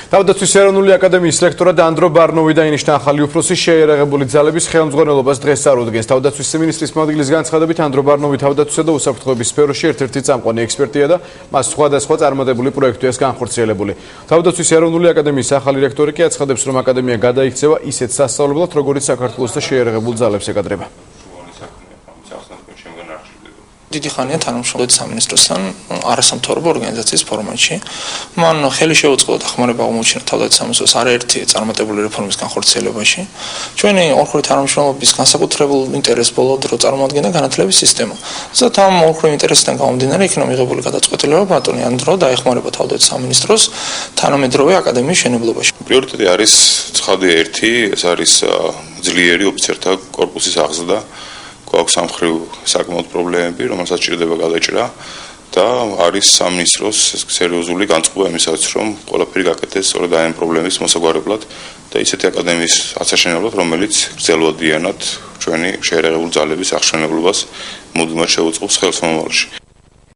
თავდაცვის ეროვნული აკადემიის რექტორად ანდრო ბარნოვი დაინიშნა ახალი უფროსი შეიარაღებული ძალების ხელმძღვანელობას დღეს წარუდგენს. თავდაცვის მინისტრის მოადგილის განცხადებით ანდრო ბარნოვი თავდაცვისა და უსაფრთხოების სფეროში ერთ-ერთი წამყვანი ექსპერტია და მას სხვადასხვა წარმატებული პროექტი აქვს განხორციელებული. თავდაცვის ეროვნული აკადემიის ახალი რექტორი კი აცხადებს, რომ აკადემია გადაიქცევა ისეთ სასწავლებლად, როგორიც საქართველოს და შეიარაღებულ ძალებს ეკადრება. დიდი ხანია თანამშრომლობთ სამინისტროსთან არასამთავრობო ორგანიზაციის ფორმატში. მან ხელი შეუწყო დახმარება აღმოუჩინა თავდაცვის სამინისტროს არაერთი წარმატებული რეფორმის განხორციელებაში. ჩვენი ორმხრივი თანამშრომლობის განსაკუთრებულ ინტერესს ბოლო დრო წარმოადგენდა განათლების სისტემა. ზოგადად ამ ორმხრივ ინტერესთან გამომდინარე იქნა მიღებული გადაწყვეტილება ბატონი ანდრო დაეხმარება თავდაცვის სამინისტროს თანამედროვე აკადემიის მშენებლობაში. პრიორიტეტი არის ცხადია ერთი, ეს არის ძლიერი ოფიცერთა კორპუსის აღზრდა. გვაქვს სამხრივ საკმაოდ პრობლემები, რომელსაც ჭირდება გადაჭრა და არის სამინისტროს სერიოზული განწყობა იმისაც, რომ ყველაფერი გაკეთდეს სწორედ ამ პრობლემის მოსაგვარებლად და ისეთი აკადემიის აცაშენებლად, რომელიც გრძელვადიანად ჩვენი შეიარაღებული ძალების აღშენებლობას მუდმივად შეუწყობს ხელს მომავალში.